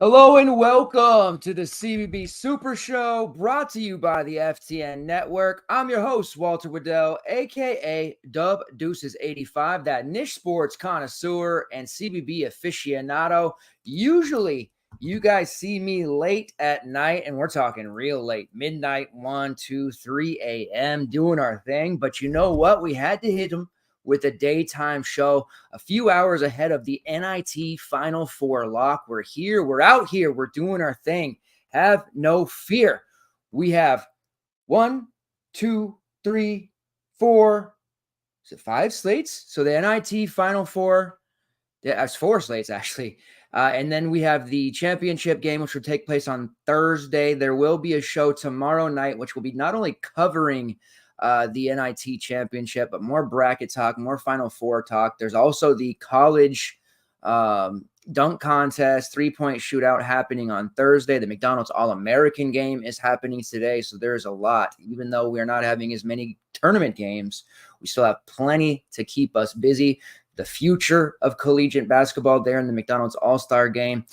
Hello and welcome to the CBB Supershow, brought to you by the FTN Network. I'm your host, Walter Waddell, aka Dub Deuces 85, that niche sports connoisseur and CBB aficionado. Usually, you guys see me late at night, and we're talking real late, midnight, 1, 2, 3 a.m., doing our thing. But you know what? We had to hit them with a daytime show a few hours ahead of the NIT Final Four lock. We're here. We're out here. We're doing our thing. Have no fear. We have 1, 2, 3, 4, is it 5 slates? So the NIT Final Four, that's 4 slates actually. And then we have the championship game, which will take place on Thursday. There will be a show tomorrow night, which will be not only covering the NIT championship, but more bracket talk, more Final Four talk. There's also the college dunk contest, 3-point shootout happening on Thursday. The McDonald's All-American game is happening today. So there's a lot. Even though we're not having as many tournament games, we still have plenty to keep us busy. The future of collegiate basketball there in the McDonald's All-Star game.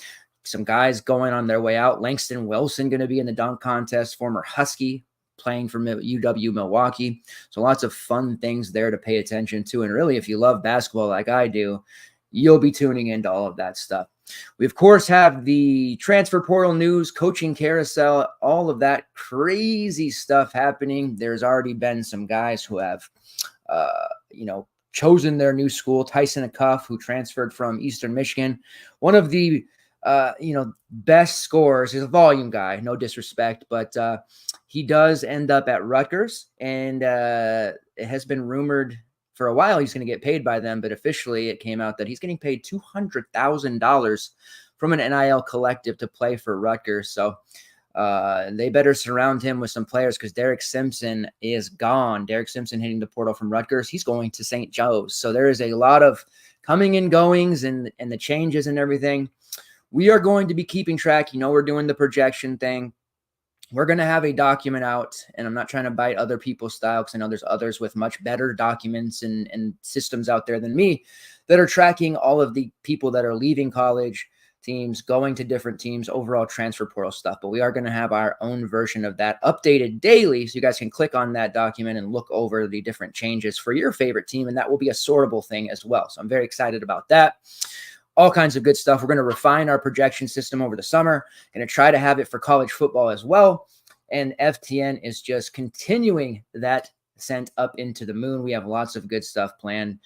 Some guys going on their way out. Langston Wilson going to be in the dunk contest, former Husky, playing for UW Milwaukee. So lots of fun things there to pay attention to. And really, if you love basketball like I do, you'll be tuning into all of that stuff. We, of course, have the transfer portal news, coaching carousel, all of that crazy stuff happening. There's already been some guys who have, chosen their new school. Tyson Acuff, who transferred from Eastern Michigan, one of the best scorers. He's a volume guy, no disrespect, but he does end up at Rutgers, and it has been rumored for a while he's going to get paid by them, but officially it came out that he's getting paid $200,000 from an NIL collective to play for Rutgers. So they better surround him with some players, because Derek Simpson is gone. Derek Simpson hitting the portal from Rutgers. He's going to St. Joe's. So there is a lot of coming and goings and the changes and everything. We are going to be keeping track. We're doing the projection thing. We're going to have a document out, and I'm not trying to bite other people's style, because I know there's others with much better documents and systems out there than me that are tracking all of the people that are leaving college teams, going to different teams, overall transfer portal stuff. But we are going to have our own version of that updated daily, so you guys can click on that document and look over the different changes for your favorite team, and that will be a sortable thing as well. So I'm very excited about that. All kinds of good stuff. We're going to refine our projection system over the summer. Going to try to have it for college football as well. And FTN is just continuing that ascent up into the moon. We have lots of good stuff planned.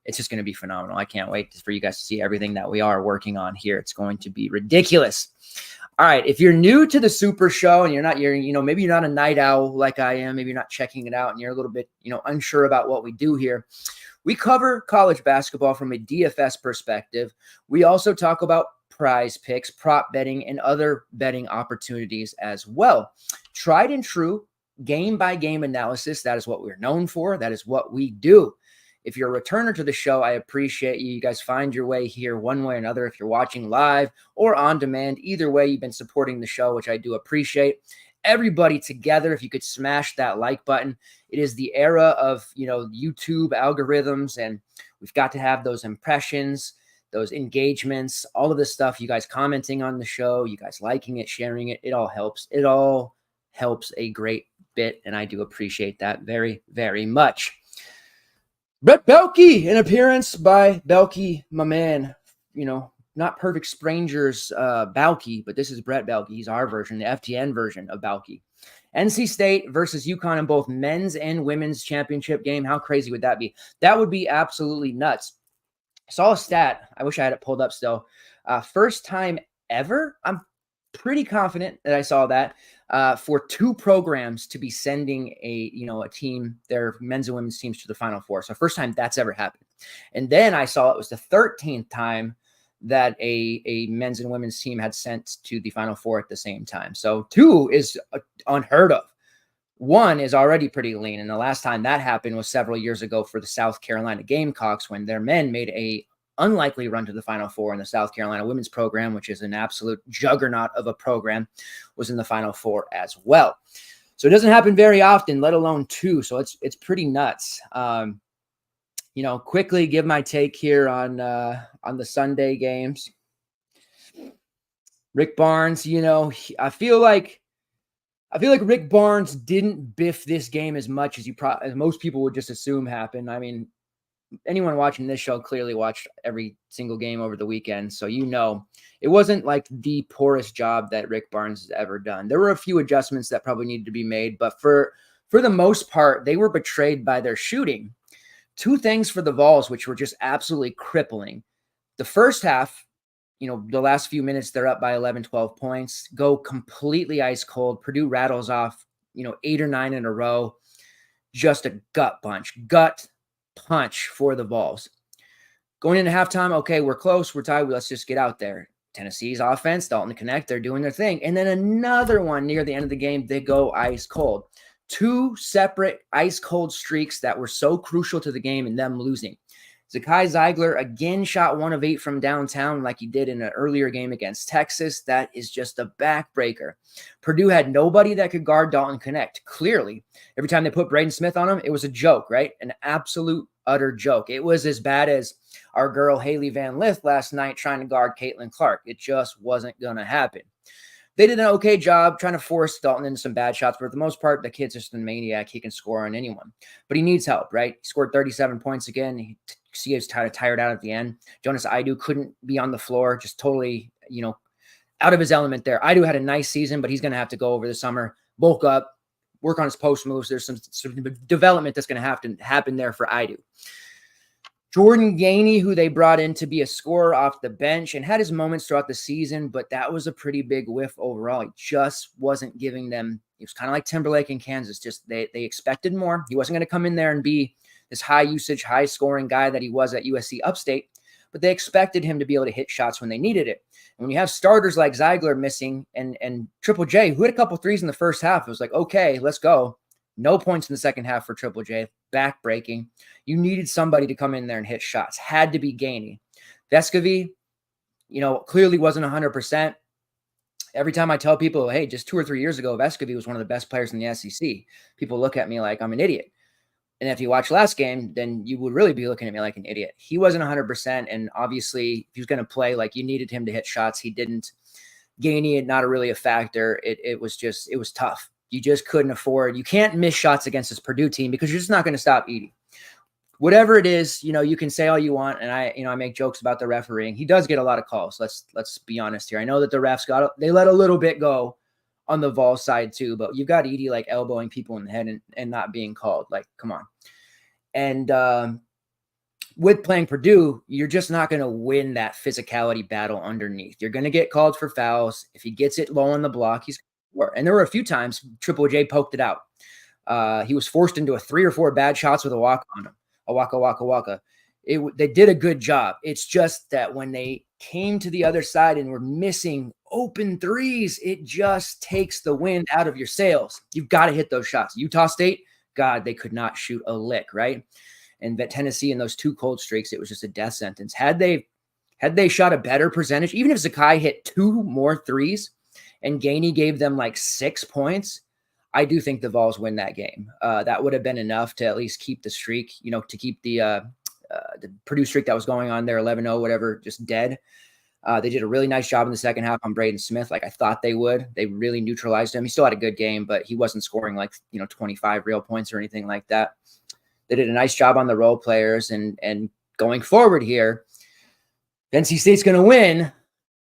It's just going to be phenomenal. I can't wait for you guys to see everything that we are working on here. It's going to be ridiculous. All right. If you're new to the Super Show and maybe you're not a night owl like I am, maybe you're not checking it out and you're a little bit, unsure about what we do here. We cover college basketball from a DFS perspective. We also talk about prize picks, prop betting, and other betting opportunities as well. Tried and true game-by-game analysis. That is what we're known for. That is what we do. If you're a returner to the show, I appreciate you. You guys find your way here one way or another. If you're watching live or on demand, either way, you've been supporting the show, which I do appreciate. Everybody together, if you could smash that like button. It is the era of, YouTube algorithms, and we've got to have those impressions, those engagements, all of this stuff. You guys commenting on the show, you guys liking it, sharing it. It all helps. It all helps a great bit, and I do appreciate that very, very much. Brett Belke, an appearance by Belke, my man. Not Perfect Strangers Balke, but this is Brett Belke. He's our version, the FTN version of Balke. NC State versus UConn in both men's and women's championship game. How crazy would that be? That would be absolutely nuts. I saw a stat. I wish I had it pulled up still. First time ever. I'm pretty confident that I saw that for two programs to be sending a team, their men's and women's teams, to the Final Four. So first time that's ever happened. And then I saw it was the 13th time that a men's and women's team had sent to the Final Four at the same time. So 2 is unheard of. 1 is already pretty lean. And the last time that happened was several years ago for the South Carolina Gamecocks, when their men made a unlikely run to the Final Four, in the South Carolina women's program, which is an absolute juggernaut of a program, was in the Final Four as well. So it doesn't happen very often, let alone 2. So it's pretty nuts. Quickly give my take here on the Sunday games. Rick Barnes, I feel like Rick Barnes didn't biff this game as much as as most people would just assume happened. I mean, anyone watching this show clearly watched every single game over the weekend. So, it wasn't like the poorest job that Rick Barnes has ever done. There were a few adjustments that probably needed to be made, but for the most part, they were betrayed by their shooting. Two things for the Vols, which were just absolutely crippling. The first half, the last few minutes, they're up by 11, 12 points, go completely ice cold. Purdue rattles off, 8 or 9 in a row. Just a gut punch for the Vols. Going into halftime, okay, we're close, we're tied, let's just get out there. Tennessee's offense, Dalton Connect, they're doing their thing. And then another one near the end of the game, they go ice cold. Two separate ice cold streaks that were so crucial to the game and them losing. Zakai Zeigler again shot 1 of 8 from downtown like he did in an earlier game against Texas. That is just a backbreaker. Purdue had nobody that could guard Dalton Connect. Clearly, every time they put Braden Smith on him, it was a joke, right? An absolute, utter joke. It was as bad as our girl Haley Van Lith last night trying to guard Caitlin Clark. It just wasn't going to happen. They did an okay job trying to force Dalton into some bad shots, but for the most part, the kid's just a maniac. He can score on anyone, but he needs help, right? He scored 37 points again. He was tired out at the end. Jonas Idu couldn't be on the floor, just totally, out of his element there. Idu had a nice season, but he's going to have to go over the summer, bulk up, work on his post moves. There's some development that's going to have to happen there for Idu. Jordan Gainey, who they brought in to be a scorer off the bench and had his moments throughout the season, but that was a pretty big whiff overall. He just wasn't giving them. It was kind of like Timberlake in Kansas. Just they expected more. He wasn't going to come in there and be this high usage, high scoring guy that he was at USC Upstate, but they expected him to be able to hit shots when they needed it. And when you have starters like Zeigler missing and Triple J, who had a couple threes in the first half, it was like, okay, let's go. No points in the second half for Triple J, back-breaking. You needed somebody to come in there and hit shots. Had to be Gainey. Vescovy, clearly wasn't 100%. Every time I tell people, hey, just 2 or 3 years ago, Vescovy was one of the best players in the SEC. People look at me like I'm an idiot. And if you watch last game, then you would really be looking at me like an idiot. He wasn't 100%, and obviously, if he was going to play, like you needed him to hit shots. He didn't. Gainey, not really a factor. It was tough. You just couldn't afford. You can't miss shots against this Purdue team because you're just not going to stop Edey. Whatever it is, you can say all you want, and I make jokes about the refereeing. He does get a lot of calls. Let's be honest here. I know that the refs they let a little bit go on the Vol side too, but you've got Edey like elbowing people in the head and not being called. Like, come on. And with playing Purdue, you're just not going to win that physicality battle underneath. You're going to get called for fouls. If he gets it low on the block, he's and there were a few times Triple J poked it out. He was forced into 3 or 4 bad shots with a walk on him. A waka. They did a good job. It's just that when they came to the other side and were missing open threes, it just takes the wind out of your sails. You've got to hit those shots. Utah State, God, they could not shoot a lick, right? And that Tennessee in those 2 cold streaks, it was just a death sentence. Had they shot a better percentage, even if Zakai hit 2 more threes, and Gainey gave them like 6 points, I do think the Vols win that game. That would have been enough to at least keep the streak, to keep the Purdue streak that was going on there, 11-0, whatever, just dead. They did a really nice job in the second half on Braden Smith, like I thought they would. They really neutralized him. He still had a good game, but he wasn't scoring like 25 real points or anything like that. They did a nice job on the role players, and going forward here, NC State's going to win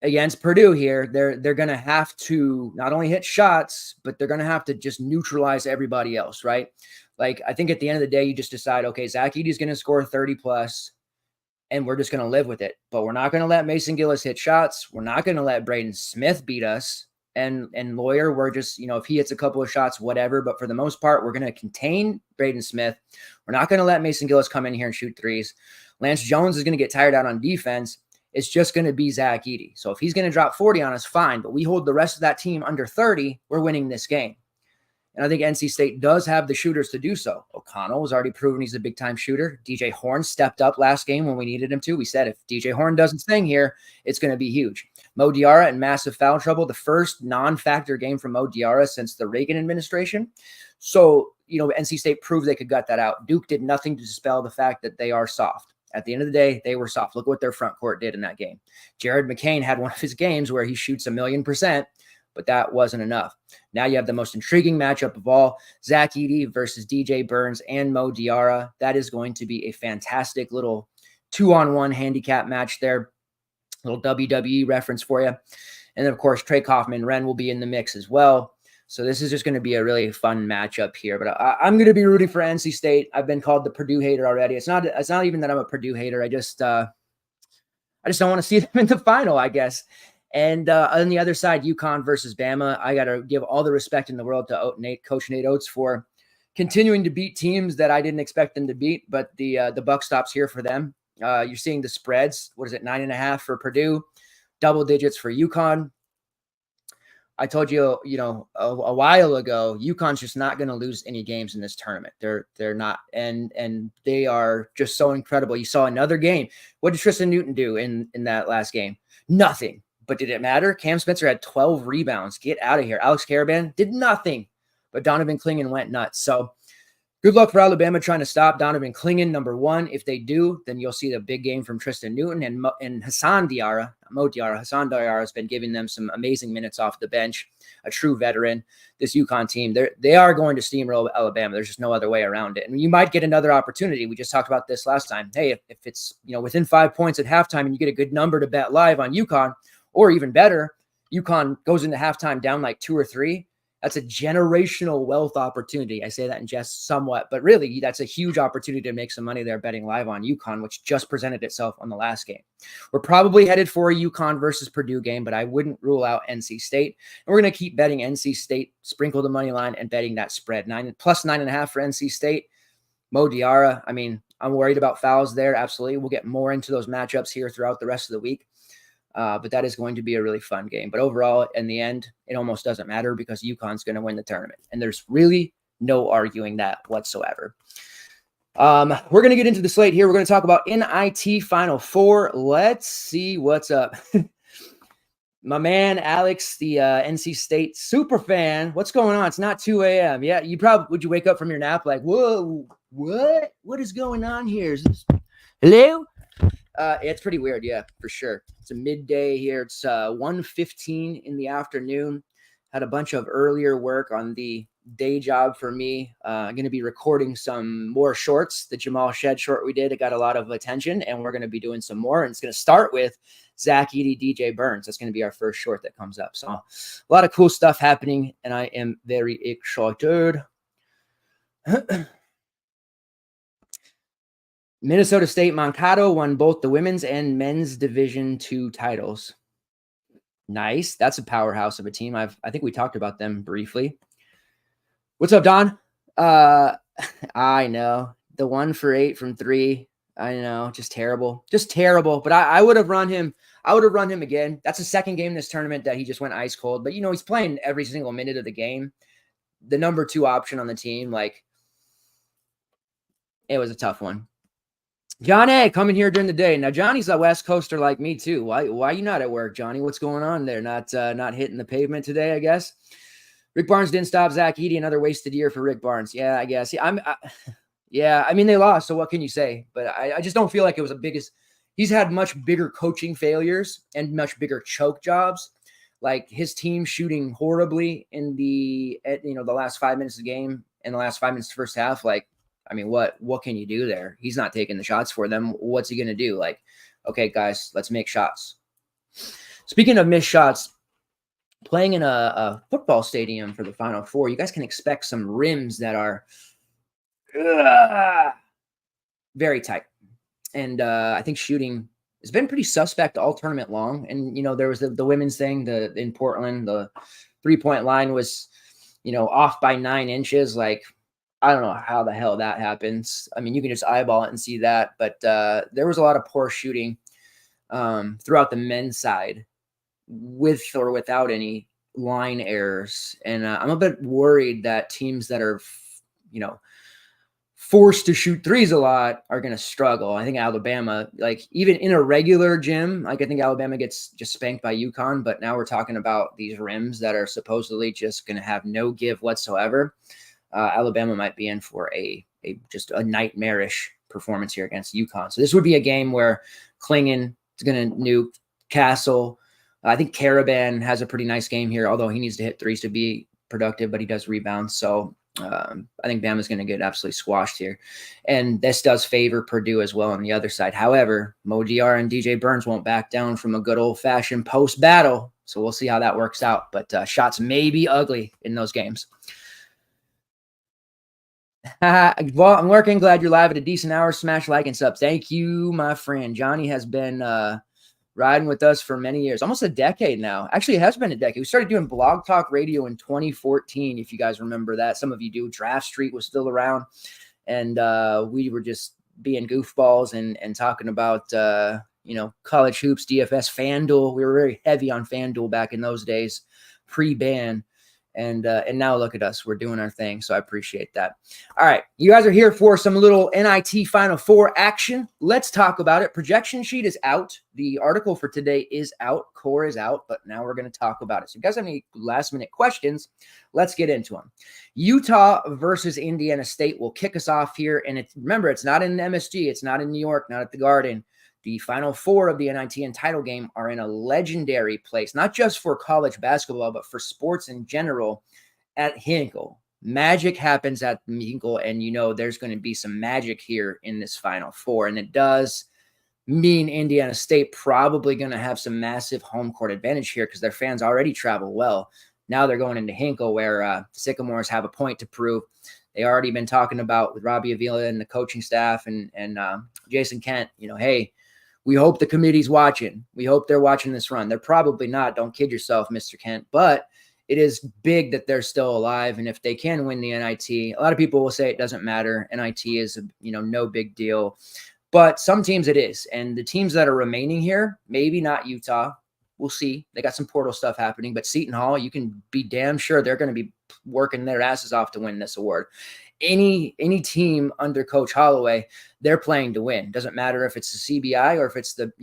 against Purdue here. They're going to have to not only hit shots, but they're going to have to just neutralize everybody else, right? Like, I think at the end of the day, you just decide, okay, Zach Edey's going to score 30 plus, and we're just going to live with it. But we're not going to let Mason Gillis hit shots. We're not going to let Braden Smith beat us. And Lawyer, we're just, if he hits a couple of shots, whatever. But for the most part, we're going to contain Braden Smith. We're not going to let Mason Gillis come in here and shoot threes. Lance Jones is going to get tired out on defense. It's just going to be Zach Edey. So if he's going to drop 40 on us, fine. But we hold the rest of that team under 30, we're winning this game. And I think NC State does have the shooters to do so. O'Connell has already proven he's a big-time shooter. DJ Horn stepped up last game when we needed him to. We said if DJ Horn does his thing here, it's going to be huge. Mo Diarra in massive foul trouble, the first non-factor game from Mo Diarra since the Reagan administration. So, NC State proved they could gut that out. Duke did nothing to dispel the fact that they are soft. At the end of the day, they were soft. Look what their front court did in that game. Jared McCain had one of his games where he shoots 1,000,000%, but that wasn't enough. Now you have the most intriguing matchup of all, Zach Edey versus DJ Burns and Mo Diarra. That is going to be a fantastic little 2-on-1 handicap match there. Little WWE reference for you. And then, of course, Trey Kaufman-Renn will be in the mix as well. So this is just going to be a really fun matchup here. But I'm going to be rooting for NC State. I've been called the Purdue hater already. It's not even that I'm a Purdue hater. I just don't want to see them in the final, I guess. And on the other side, UConn versus Bama. I got to give all the respect in the world to Coach Nate Oates for continuing to beat teams that I didn't expect them to beat. But the buck stops here for them. You're seeing the spreads. What is it? 9.5 for Purdue, double digits for UConn. I told you, a while ago, UConn's just not going to lose any games in this tournament. They're not, and they are just so incredible. You saw another game. What did Tristan Newton do in that last game? Nothing. But did it matter? Cam Spencer had 12 rebounds. Get out of here. Alex Caravan did nothing, but Donovan Clingan went nuts. So good luck for Alabama trying to stop Donovan Clingan, number one. If they do, then you'll see the big game from Tristan Newton and Hassan Diarra. Mo Diarra. Hassan Diarra has been giving them some amazing minutes off the bench, a true veteran. This UConn team, they are going to steamroll Alabama. There's just no other way around it. And you might get another opportunity. We just talked about this last time. Hey, if it's within 5 points at halftime and you get a good number to bet live on UConn, or even better, UConn goes into halftime down like 2 or 3. That's a generational wealth opportunity. I say that in jest somewhat, but really that's a huge opportunity to make some money there betting live on UConn, which just presented itself on the last game. We're probably headed for a UConn versus Purdue game, but I wouldn't rule out NC State. And we're going to keep betting NC State, sprinkle the money line, and betting that spread. Plus 9.5 for NC State. Mo Diarra, I'm worried about fouls there. Absolutely. We'll get more into those matchups here throughout the rest of the week. But that is going to be a really fun game. But overall, in the end, it almost doesn't matter because UConn's going to win the tournament. And there's really no arguing that whatsoever. We're going to get into the slate here. We're going to talk about NIT Final Four. Let's see what's up. My man, Alex, the NC State super fan. What's going on? It's not 2 a.m. Yeah, would you wake up from your nap like, whoa, what is going on here? Hello? It's pretty weird. Yeah, for sure. It's a midday here. It's 1:15 in the afternoon. Had a bunch of earlier work on the day job for me. I'm going to be recording some more shorts. The Jamal Shed short we did, it got a lot of attention, and we're going to be doing some more. And it's going to start with Zach Edey, DJ Burns. That's going to be our first short that comes up. So a lot of cool stuff happening, and I am very excited. Minnesota State Mankato won both the women's and men's Division II titles. Nice. That's a powerhouse of a team. I think we talked about them briefly. What's up, Don? I know. The 1 for 8 from 3. I know. Just terrible. But I would have run him. I would have run him again. That's the second game in this tournament that he just went ice cold. But, he's playing every single minute of the game. The number 2 option on the team, it was a tough one. Johnny, coming here during the day. Now, Johnny's a West Coaster like me, too. Why are you not at work, Johnny? What's going on there? Not hitting the pavement today, I guess. Rick Barnes didn't stop Zach Edey. Another wasted year for Rick Barnes. Yeah, I guess. They lost, so what can you say? But I just don't feel like it was he's had much bigger coaching failures and much bigger choke jobs. Like his team shooting horribly in the last 5 minutes of the game and the last 5 minutes of the first half. What can you do there? He's not taking the shots for them. What's he going to do? Okay, guys, let's make shots. Speaking of missed shots, playing in a football stadium for the Final Four, you guys can expect some rims that are very tight. And I think shooting has been pretty suspect all tournament long. And, there was the women's thing in Portland. The 3-point line was, off by 9 inches. I don't know how the hell that happens. You can just eyeball it and see that. But there was a lot of poor shooting throughout the men's side with or without any line errors. And I'm a bit worried that teams that are, forced to shoot threes a lot are going to struggle. I think Alabama, even in a regular gym, I think Alabama gets just spanked by UConn. But now we're talking about these rims that are supposedly just going to have no give whatsoever. Alabama might be in for just a nightmarish performance here against UConn. So this would be a game where Klingon is going to nuke Castle. I think Caravan has a pretty nice game here, although he needs to hit threes to be productive, but he does rebound. So I think Bama's going to get absolutely squashed here. And this does favor Purdue as well on the other side. However, Mo Dr and DJ Burns won't back down from a good old-fashioned post-battle. So we'll see how that works out. But shots may be ugly in those games. Well, I'm working. Glad you're live at a decent hour. Smash like and sub. Thank you, my friend. Johnny has been riding with us for many years, almost a decade now. Actually, it has been a decade. We started doing Blog Talk Radio in 2014, if you guys remember that. Some of you do. Draft Street was still around, and we were just being goofballs and talking about college hoops, DFS, FanDuel. We were very heavy on FanDuel back in those days, pre-ban. And now look at us. We're doing our thing. So I appreciate that. All right. You guys are here for some little NIT Final Four action. Let's talk about it. Projection sheet is out. The article for today is out. Core is out. But now we're going to talk about it. So if you guys have any last minute questions, let's get into them. Utah versus Indiana State will kick us off here. And remember, it's not in the MSG. It's not in New York, not at the Garden. The Final Four of the NIT and title game are in a legendary place, not just for college basketball, but for sports in general at Hinkle. Magic happens at Hinkle, and there's going to be some magic here in this Final Four. And it does mean Indiana State probably going to have some massive home court advantage here because their fans already travel well. Now they're going into Hinkle where Sycamores have a point to prove. They already been talking about with Robbie Avila and the coaching staff and Jason Kent, hey, we hope the committee's watching. We hope they're watching this run. They're probably not. Don't kid yourself, Mr. Kent. But it is big that they're still alive. And if they can win the NIT, a lot of people will say it doesn't matter. NIT is, no big deal. But some teams it is. And the teams that are remaining here, maybe not Utah. We'll see. They got some portal stuff happening. But Seton Hall, you can be damn sure they're going to be working their asses off to win this award. Any team under Coach Holloway, they're playing to win. Doesn't matter if it's the CBI or if it's the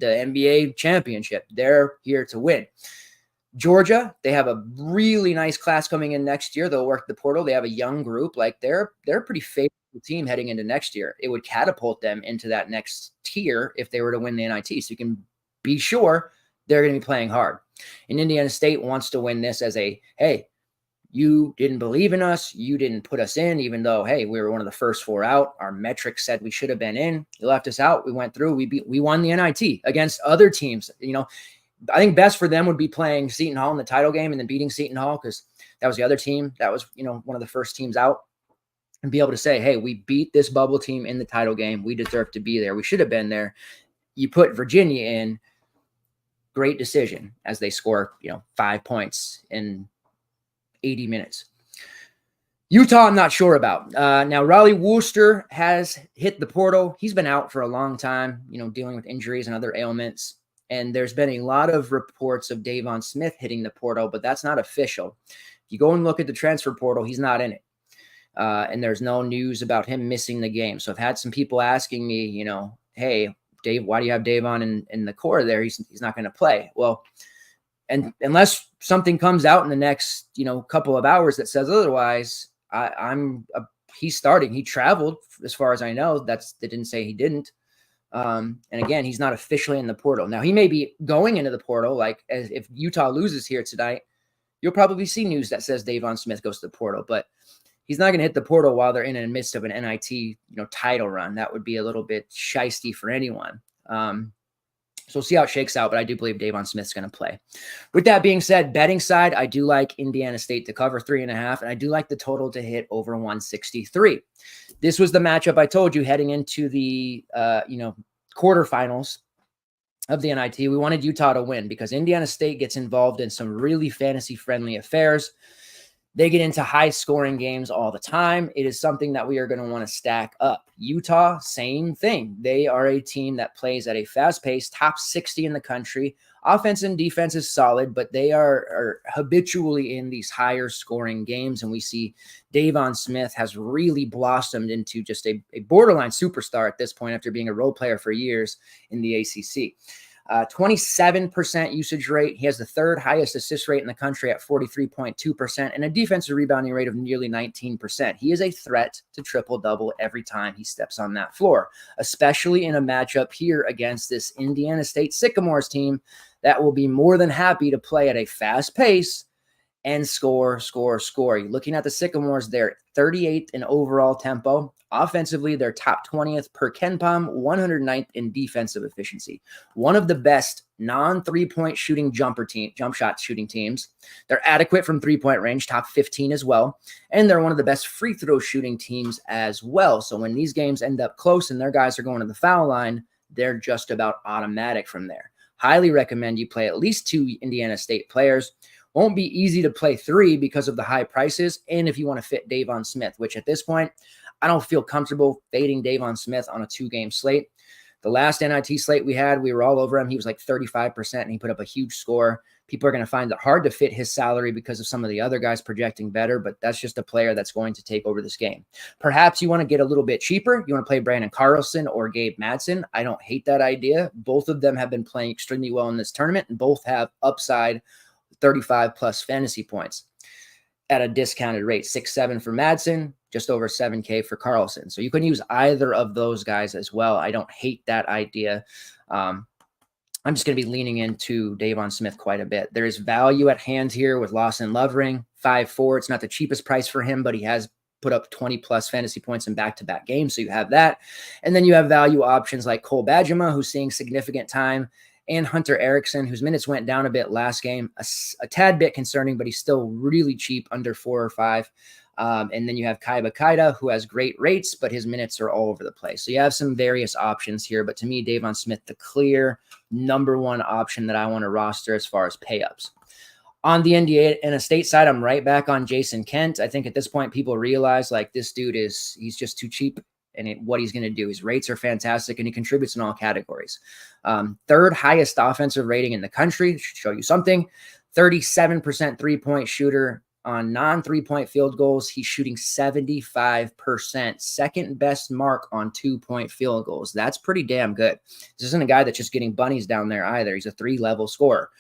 NBA championship. They're here to win. Georgia, they have a really nice class coming in next year. They'll work the portal. They have a young group. Like they're a pretty favorable team heading into next year. It would catapult them into that next tier if they were to win the NIT. So you can be sure they're going to be playing hard. And Indiana State wants to win this as a, hey, you didn't believe in us. You didn't put us in, even though, hey, we were one of the first four out. Our metrics said we should have been in. You left us out. We went through. We won the NIT against other teams. I think best for them would be playing Seton Hall in the title game and then beating Seton Hall because that was the other team. That was, one of the first teams out. And be able to say, hey, we beat this bubble team in the title game. We deserve to be there. We should have been there. You put Virginia in. Great decision as they score, 5 points in 80 minutes. Utah, I'm not sure about. Now, Raleigh Worcester has hit the portal. He's been out for a long time, dealing with injuries and other ailments. And there's been a lot of reports of Davon Smith hitting the portal, but that's not official. If you go and look at the transfer portal, he's not in it. And there's no news about him missing the game. So I've had some people asking me, hey, Dave, why do you have Davon in the core there? He's not going to play. Well, and unless something comes out in the next, couple of hours that says otherwise, he's starting. He traveled as far as I know. They didn't say he didn't. And again, he's not officially in the portal. Now he may be going into the portal. Like if Utah loses here tonight, you'll probably see news that says Davon Smith goes to the portal, but he's not going to hit the portal while they're in the midst of an NIT, title run. That would be a little bit shisty for anyone. So we'll see how it shakes out, but I do believe Davon Smith's going to play. With that being said, betting side, I do like Indiana State to cover 3.5, and I do like the total to hit over 163. This was the matchup I told you heading into the, quarterfinals of the NIT. We wanted Utah to win because Indiana State gets involved in some really fantasy-friendly affairs. They get into high-scoring games all the time. It is something that we are going to want to stack up. Utah, same thing. They are a team that plays at a fast pace, top 60 in the country. Offense and defense is solid, but they are habitually in these higher-scoring games, and we see Davon Smith has really blossomed into just a borderline superstar at this point after being a role player for years in the ACC. 27% usage rate. He has the third highest assist rate in the country at 43.2% and a defensive rebounding rate of nearly 19%. He is a threat to triple-double every time he steps on that floor, especially in a matchup here against this Indiana State Sycamores team that will be more than happy to play at a fast pace and score. You're looking at the Sycamores, they're 38th in overall tempo. Offensively, they're top 20th per KenPom, 109th in defensive efficiency. One of the best non-3-point shooting jump shot shooting teams. They're adequate from 3-point range, top 15 as well. And they're one of the best free throw shooting teams as well. So when these games end up close and their guys are going to the foul line, they're just about automatic from there. Highly recommend you play at least 2 Indiana State players. Won't be easy to play 3 because of the high prices. And if you want to fit Davon Smith, which at this point, I don't feel comfortable fading Davon Smith on a 2-game slate. The last NIT slate we had, we were all over him. He was like 35% and he put up a huge score. People are going to find it hard to fit his salary because of some of the other guys projecting better, but that's just a player that's going to take over this game. Perhaps you want to get a little bit cheaper. You want to play Brandon Carlson or Gabe Madsen. I don't hate that idea. Both of them have been playing extremely well in this tournament and both have upside 35 plus fantasy points at a discounted rate. 6.7 for Madsen, just over 7K for Carlson. So you can use either of those guys as well. I don't hate that idea. I'm just going to be leaning into Davon Smith quite a bit. There is value at hand here with Lawson Lovering, 5.4. It's not the cheapest price for him, but he has put up 20 plus fantasy points in back-to-back games. So you have that. And then you have value options like Cole Bajema, who's seeing significant time, and Hunter Erickson, whose minutes went down a bit last game, a tad bit concerning, but he's still really cheap, under 4 or 5. And then you have Kaiba Kaida, who has great rates, but his minutes are all over the place. So you have some various options here, but to me, Davon Smith, the clear number 1 option that I want to roster as far as pay-ups. On the Indiana State side, I'm right back on Jason Kent. I think at this point, people realize like this dude he's just too cheap. And what he's going to do. His rates are fantastic, and he contributes in all categories. Third highest offensive rating in the country, should show you something. 37% 3-point shooter on non-3-point field goals. He's shooting 75%, second best mark on 2-point field goals. That's pretty damn good. This isn't a guy that's just getting bunnies down there either. He's a 3-level scorer.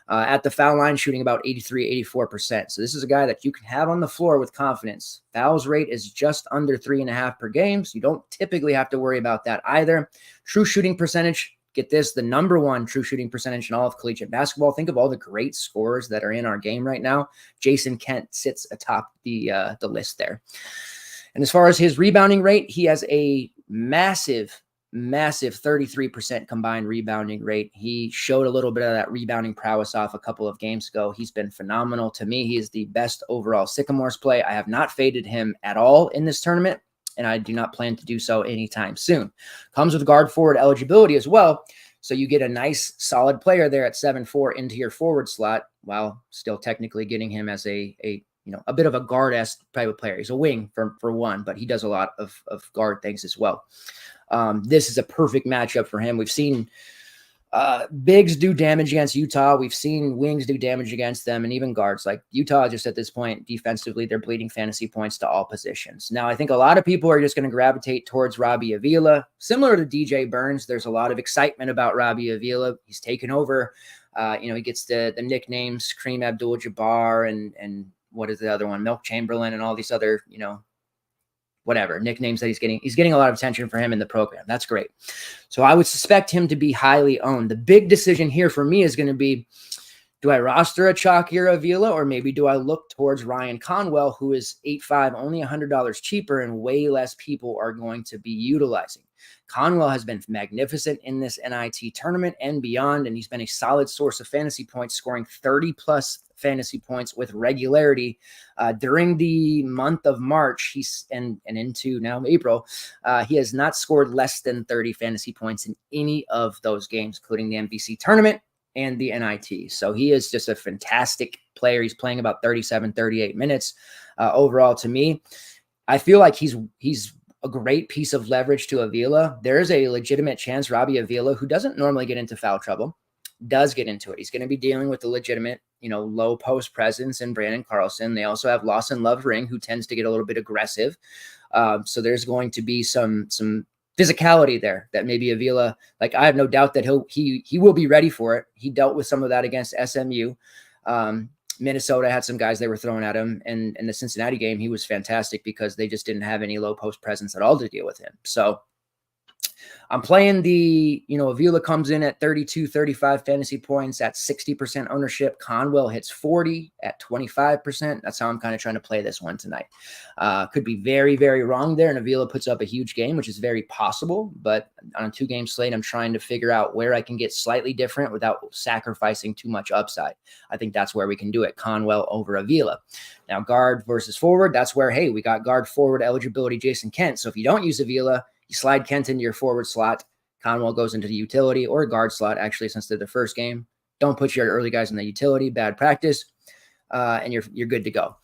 At the foul line, shooting about 84%. So this is a guy that you can have on the floor with confidence. Fouls rate is just under 3.5 per game, so you don't typically have to worry about that either. True shooting percentage, get this, the number 1 true shooting percentage in all of collegiate basketball. Think of all the great scorers that are in our game right now. Jason Kent sits atop the list there. And as far as his rebounding rate, he has a massive 33% combined rebounding rate. He showed a little bit of that rebounding prowess off a couple of games ago. He's been phenomenal. To me, he is the best overall Sycamores play. I have not faded him at all in this tournament, and I do not plan to do so anytime soon. Comes with guard forward eligibility as well. So you get a nice solid player there at 7.4 into your forward slot, while still technically getting him as a bit of a guard-esque type of player. He's a wing for one, but he does a lot of guard things as well. This is a perfect matchup for him. We've seen bigs do damage against Utah. We've seen wings do damage against them, and even guards. Like Utah, just at this point, defensively, they're bleeding fantasy points to all positions. Now, I think a lot of people are just going to gravitate towards Robbie Avila. Similar to DJ Burns, there's a lot of excitement about Robbie Avila. He's taken over. He gets the nicknames Kareem Abdul-Jabbar and what is the other one? Milk Chamberlain and all these other, whatever nicknames that he's getting. He's getting a lot of attention for him in the program. That's great. So I would suspect him to be highly owned. The big decision here for me is going to be, do I roster a chalkier Avila, or maybe do I look towards Ryan Conwell, who is 8.5, only $100 cheaper, and way less people are going to be utilizing. Conwell has been magnificent in this NIT tournament and beyond, and he's been a solid source of fantasy points, scoring 30-plus fantasy points with regularity during the month of March. And into now April. He has not scored less than 30 fantasy points in any of those games, including the MVC tournament and the NIT. So he is just a fantastic player. He's playing about 37, 38 minutes overall. To me, I feel like he's a great piece of leverage to Avila. There is a legitimate chance Robbie Avila, who doesn't normally get into foul trouble, does get into it. He's going to be dealing with the legitimate, low post presence in Brandon Carlson. They also have Lawson Lovering, who tends to get a little bit aggressive. So there's going to be some physicality there that maybe Avila, like I have no doubt that he will be ready for it. He dealt with some of that against SMU. Minnesota had some guys they were throwing at him, and in the Cincinnati game, he was fantastic because they just didn't have any low post presence at all to deal with him. So I'm playing Avila comes in at 32, 35 fantasy points at 60% ownership. Conwell hits 40 at 25%. That's how I'm kind of trying to play this one tonight. Could be very, very wrong there, and Avila puts up a huge game, which is very possible. But on a 2-game slate, I'm trying to figure out where I can get slightly different without sacrificing too much upside. I think that's where we can do it. Conwell over Avila. Now, guard versus forward, that's where, hey, we got guard forward eligibility, Jason Kent. So if you don't use Avila, you slide Kent into your forward slot. Conwell goes into the utility or guard slot, actually, since they're the first game. Don't put your early guys in the utility. Bad practice. And you're good to go.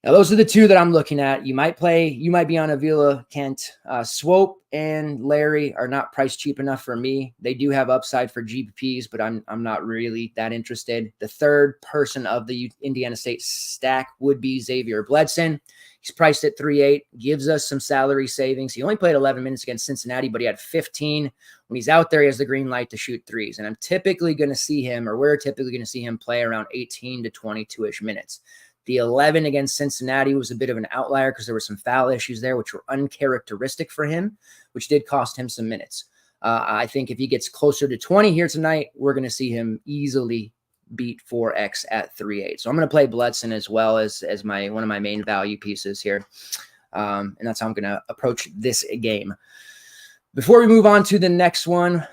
Now, those are the two that I'm looking at. You might be on Avila, Kent. Swope and Larry are not price cheap enough for me. They do have upside for GPPs, but I'm not really that interested. The third person of the Indiana State stack would be Xavier Bledson. He's priced at 3.8, gives us some salary savings. He only played 11 minutes against Cincinnati, but he had 15. When he's out there, he has the green light to shoot threes. And we're typically going to see him play around 18 to 22-ish minutes. The 11 against Cincinnati was a bit of an outlier because there were some foul issues there, which were uncharacteristic for him, which did cost him some minutes. I think if he gets closer to 20 here tonight, we're going to see him easily beat 4X at 3.8. So I'm going to play Bledson as well as one of my main value pieces here. And that's how I'm going to approach this game. Before we move on to the next one,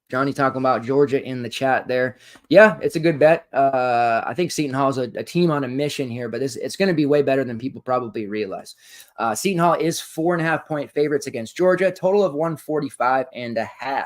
Johnny talking about Georgia in the chat there. Yeah, it's a good bet. I think Seton Hall is a team on a mission here, but it's going to be way better than people probably realize. Seton Hall is 4.5-point favorites against Georgia, total of 145.5.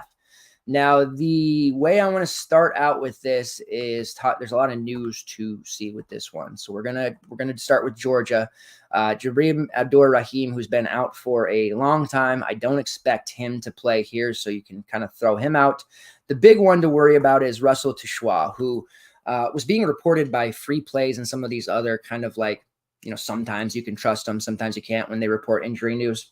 Now, the way I want to start out with this is there's a lot of news to see with this one. So we're gonna start with Georgia. Jabrim Abdur-Rahim, who's been out for a long time. I don't expect him to play here, so you can kind of throw him out. The big one to worry about is Russell Tshwa, who was being reported by Free Plays and some of these other kind of like, sometimes you can trust them, sometimes you can't when they report injury news.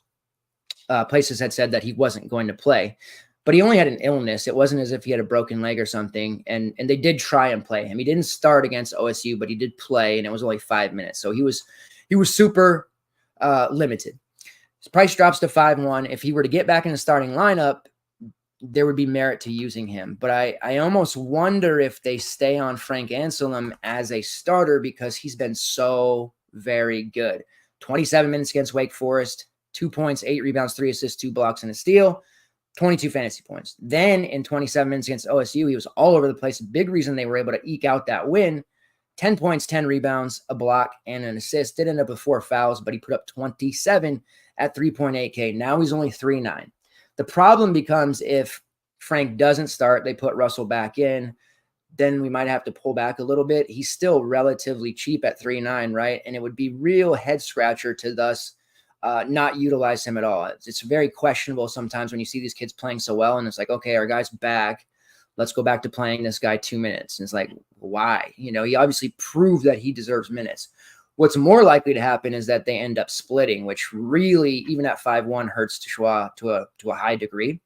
Places had said that he wasn't going to play. But he only had an illness. It wasn't as if he had a broken leg or something. And they did try and play him. He didn't start against OSU, but he did play, and it was only 5 minutes. So he was super limited. His price drops to 5.1. If he were to get back in the starting lineup, there would be merit to using him. But I almost wonder if they stay on Frank Anselm as a starter because he's been so very good. 27 minutes against Wake Forest, 2 points, 8 rebounds, 3 assists, 2 blocks, and a steal. 22 fantasy points. Then in 27 minutes against OSU, he was all over the place. Big reason they were able to eke out that win. 10 points, 10 rebounds, a block, and an assist. Did end up with 4 fouls, but he put up 27 at 3.8K. Now he's only 3.9. The problem becomes if Frank doesn't start, they put Russell back in, then we might have to pull back a little bit. He's still relatively cheap at 3.9, right? And it would be real head scratcher to thus not utilize him at all. It's very questionable sometimes when you see these kids playing so well and it's like, okay, our guy's back. Let's go back to playing this guy 2 minutes. And it's like, why? He obviously proved that he deserves minutes. What's more likely to happen is that they end up splitting, which really, even at 5.1, hurts Tshwa to a high degree.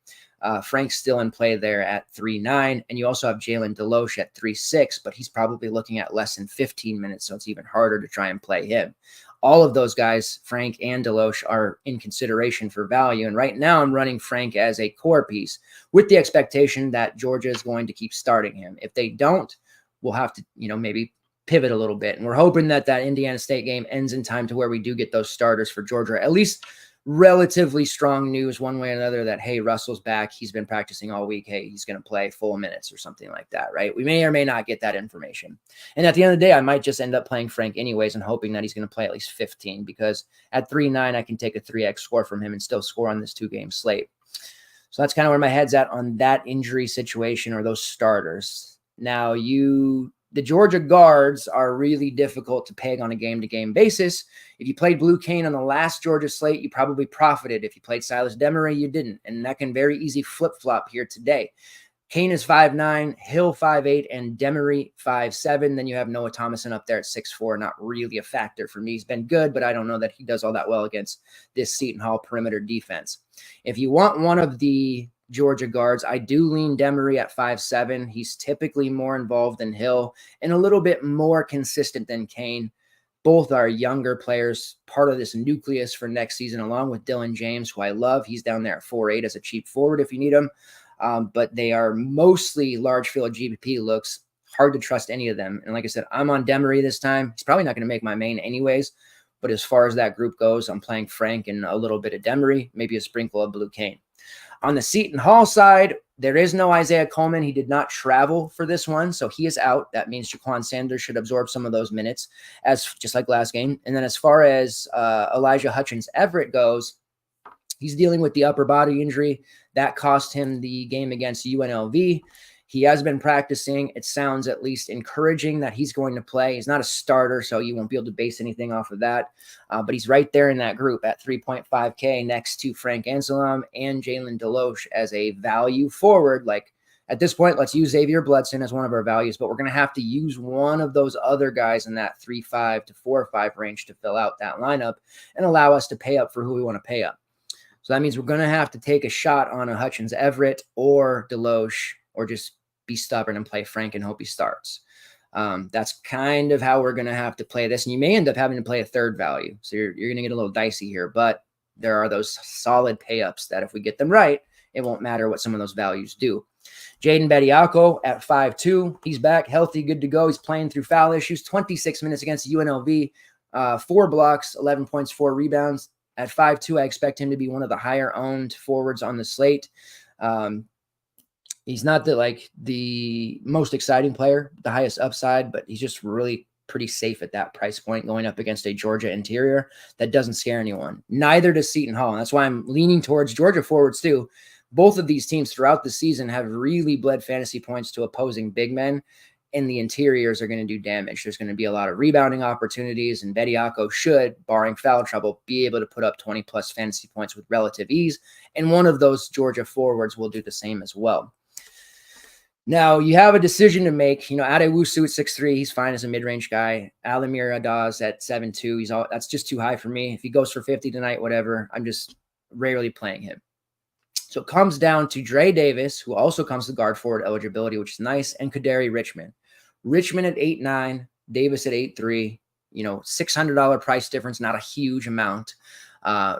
Frank's still in play there at 3.9. And you also have Jalen Deloche at 3.6, but he's probably looking at less than 15 minutes. So it's even harder to try and play him. All of those guys, Frank and Deloche, are in consideration for value. And right now I'm running Frank as a core piece with the expectation that Georgia is going to keep starting him. If they don't, we'll have to, maybe pivot a little bit. And we're hoping that Indiana State game ends in time to where we do get those starters for Georgia, at least relatively strong news one way or another that, hey, Russell's back. He's been practicing all week. Hey, he's going to play full minutes or something like that, right? We may or may not get that information. And at the end of the day, I might just end up playing Frank anyways and hoping that he's going to play at least 15 because at 3.9, I can take a 3X score from him and still score on this 2-game slate. So that's kind of where my head's at on that injury situation or those starters. Now, the Georgia guards are really difficult to peg on a game-to-game basis. If you played Blue Cane on the last Georgia slate, you probably profited. If you played Silas Demery, you didn't. And that can very easy flip-flop here today. Kane is 5'9", Hill 5'8", and Demery 5'7". Then you have Noah Thomason up there at 6'4". Not really a factor for me. He's been good, but I don't know that he does all that well against this Seton Hall perimeter defense. If you want one of the Georgia guards, I do lean Demery at 5'7". He's typically more involved than Hill and a little bit more consistent than Kane. Both are younger players, part of this nucleus for next season, along with Dylan James, who I love. He's down there at 4'8" as a cheap forward if you need him. But they are mostly large field GPP looks. Hard to trust any of them. And like I said, I'm on Demery this time. He's probably not going to make my main anyways. But as far as that group goes, I'm playing Frank and a little bit of Demery, maybe a sprinkle of Blue Kane. On the Seton Hall side, there is no Isaiah Coleman. He did not travel for this one, so he is out. That means Jaquan Sanders should absorb some of those minutes, as just like last game. And then as far as Elijah Hutchins-Everett goes, he's dealing with the upper body injury. That cost him the game against UNLV. He has been practicing. It sounds at least encouraging that he's going to play. He's not a starter, so you won't be able to base anything off of that. But he's right there in that group at 3.5K next to Frank Anselem and Jalen Deloche as a value forward. Like at this point, let's use Xavier Bledson as one of our values, but we're going to have to use one of those other guys in that 3.5 to 4.5 range to fill out that lineup and allow us to pay up for who we want to pay up. So that means we're going to have to take a shot on a Hutchins-Everett or Deloche, or just be stubborn and play Frank and hope he starts. That's kind of how we're going to have to play this. And you may end up having to play a third value. So you're going to get a little dicey here, but there are those solid pay-ups that if we get them right, it won't matter what some of those values do. Jaden Bediako at 5'2". He's back, healthy, good to go. He's playing through foul issues, 26 minutes against UNLV, 4 blocks, 11 points, 4 rebounds. At 5'2", I expect him to be one of the higher-owned forwards on the slate. He's not the most exciting player, the highest upside, but he's just really pretty safe at that price point going up against a Georgia interior that doesn't scare anyone. Neither does Seton Hall. And that's why I'm leaning towards Georgia forwards too. Both of these teams throughout the season have really bled fantasy points to opposing big men, and the interiors are going to do damage. There's going to be a lot of rebounding opportunities, and Bediako should, barring foul trouble, be able to put up 20-plus fantasy points with relative ease, and one of those Georgia forwards will do the same as well. Now, you have a decision to make. Adewusu at 6'3", he's fine as a mid-range guy. Alamir Adaz at 7'2", that's just too high for me. If he goes for 50 tonight, whatever, I'm just rarely playing him. So it comes down to Dre Davis, who also comes to guard forward eligibility, which is nice, and Kaderi Richmond. Richmond at 8'9", Davis at 8'3", $600 price difference, not a huge amount.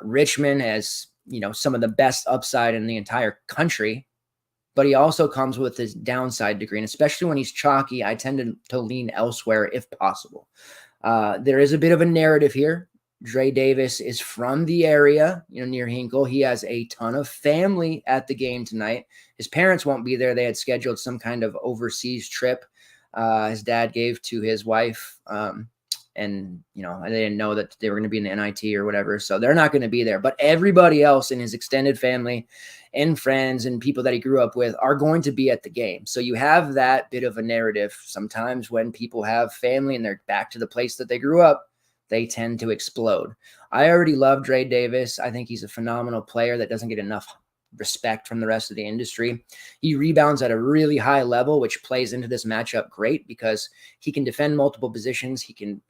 Richmond has, some of the best upside in the entire country, but he also comes with his downside degree. And especially when he's chalky, I tend to lean elsewhere if possible. There is a bit of a narrative here. Dre Davis is from the area, near Hinkle. He has a ton of family at the game tonight. His parents won't be there. They had scheduled some kind of overseas trip his dad gave to his wife. And they didn't know that they were going to be in the NIT or whatever. So they're not going to be there. But everybody else in his extended family and friends and people that he grew up with are going to be at the game. So you have that bit of a narrative. Sometimes when people have family and they're back to the place that they grew up, they tend to explode. I already love Dre Davis. I think he's a phenomenal player that doesn't get enough respect from the rest of the industry. He rebounds at a really high level, which plays into this matchup great because he can defend multiple positions. He can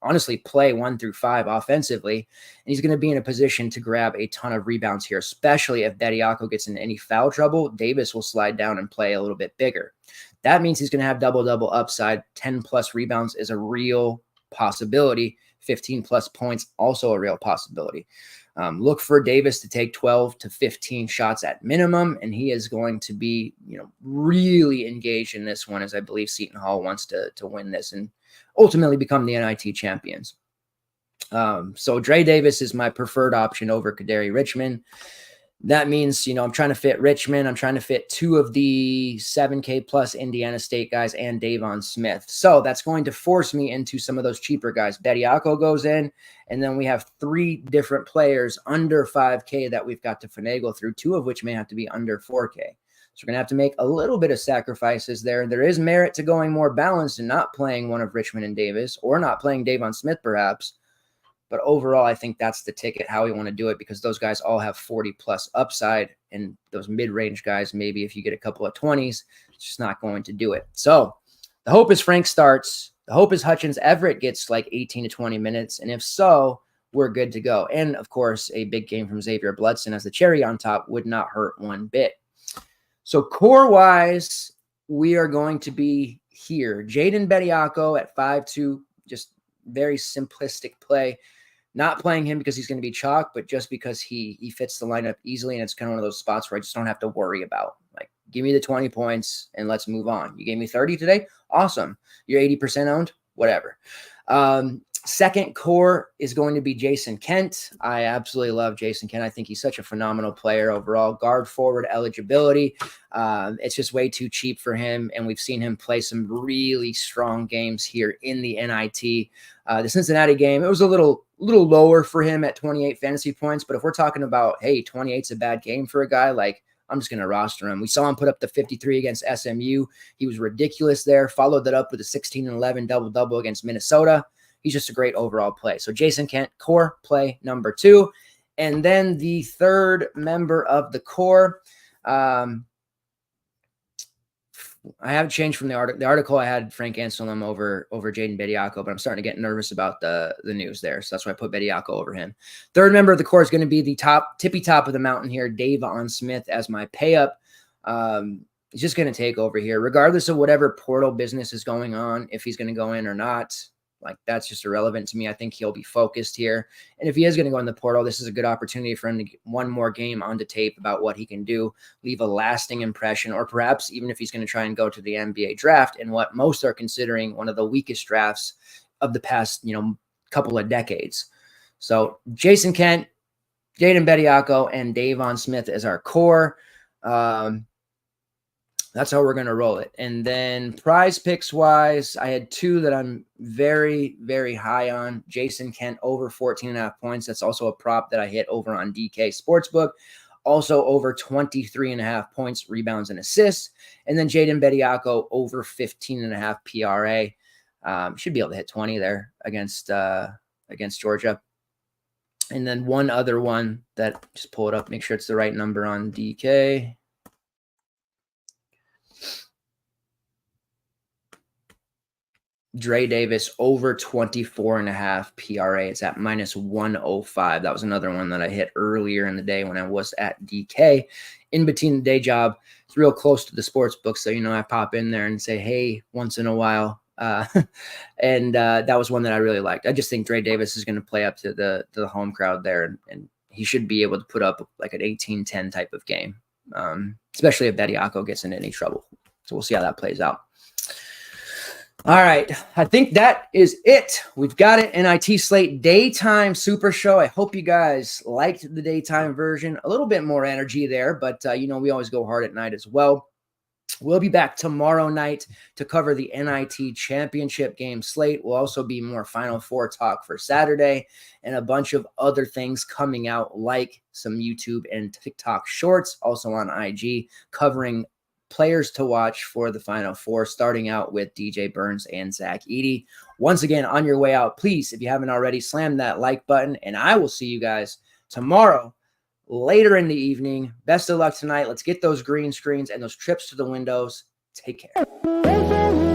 honestly play 1 through 5 offensively, and he's going to be in a position to grab a ton of rebounds here, especially if Bediako gets in any foul trouble. Davis will slide down and play a little bit bigger. That means he's going to have double-double upside. 10-plus rebounds is a real possibility. 15-plus points, also a real possibility. Look for Davis to take 12 to 15 shots at minimum, and he is going to be, really engaged in this one, as I believe Seton Hall wants to win this and ultimately become the NIT champions. So Dre Davis is my preferred option over Kaderi Richmond. That means, I'm trying to fit Richmond. I'm trying to fit 2 of the 7K plus Indiana State guys and Davon Smith. So that's going to force me into some of those cheaper guys. Bediako goes in, and then we have 3 different players under 5K that we've got to finagle through, 2 of which may have to be under 4K. So we're going to have to make a little bit of sacrifices there. There is merit to going more balanced and not playing one of Richmond and Davis, or not playing Davon Smith perhaps. But overall, I think that's the ticket, how we want to do it, because those guys all have 40-plus upside, And those mid-range guys, maybe if you get a couple of 20s, it's just not going to do it. So the hope is Frank starts. The hope is Hutchins Everett gets like 18 to 20 minutes. And if so, we're good to go. And of course, a big game from Xavier Bludson as the cherry on top would not hurt one bit. So core-wise, we are going to be here. Jaden Bediako at 5'2", just very simplistic play. Not playing him because he's going to be chalk, but just because he fits the lineup easily, and it's kind of one of those spots where I just don't have to worry about. Like, give me the 20 points and let's move on. You gave me 30 today? Awesome. You're 80% owned? Whatever. Second core is going to be Jason Kent. I absolutely love Jason Kent. I think he's such a phenomenal player overall. Guard forward eligibility. It's just way too cheap for him, and we've seen him play some really strong games here in the NIT. The Cincinnati game, it was a little lower for him at 28 fantasy points, but if we're talking about, hey, 28's a bad game for a guy, like, I'm just going to roster him. We saw him put up the 53 against SMU. He was ridiculous there. Followed that up with a 16-11 double-double against Minnesota. He's just a great overall play. So Jason Kent, core play number 2. And then the third member of the core, I have changed from the article. The article I had Frank Anselm over Jaden Bediako, but I'm starting to get nervous about the news there. So that's why I put Bediako over him. Third member of the core is going to be the tippy top of the mountain here, Davon Smith as my pay up. He's just going to take over here, regardless of whatever portal business is going on, if he's going to go in or not. Like, that's just irrelevant to me. I think he'll be focused here. And if he is going to go in the portal, this is a good opportunity for him to get one more game onto tape about what he can do, leave a lasting impression, or perhaps even if he's going to try and go to the NBA draft in what most are considering one of the weakest drafts of the past, couple of decades. So Jason Kent, Jaden Bediako, and Davon Smith as our core. That's how we're going to roll it. And then prize picks wise, I had 2 that I'm very, very high on. Jason Kent over 14.5 points. That's also a prop that I hit over on DK Sportsbook. Also over 23.5 points, rebounds, and assists. And then Jaden Bediako over 15.5 PRA. Should be able to hit 20 there against Georgia. And then one other one that, just pull it up, make sure it's the right number on DK. Dre Davis over 24.5 PRA. It's at -105. That was another one that I hit earlier in the day when I was at DK. In between the day job, it's real close to the sports book. So, I pop in there and say, hey, once in a while. And that was one that I really liked. I just think Dre Davis is going to play up to the home crowd there. And he should be able to put up like an 18-10 type of game, especially if Bediako gets into any trouble. So we'll see how that plays out. All right. I think that is it. We've got it. NIT Slate Daytime Super Show. I hope you guys liked the daytime version. A little bit more energy there, but, we always go hard at night as well. We'll be back tomorrow night to cover the NIT Championship game slate. We'll also be more Final Four talk for Saturday and a bunch of other things coming out, like some YouTube and TikTok shorts, also on IG, covering players to watch for the Final Four, starting out with DJ Burns and Zach Edey. Once again, on your way out, please, if you haven't already, slam that like button, and I will see you guys tomorrow later in the evening. Best of luck tonight. Let's get those green screens and those trips to the windows. Take care.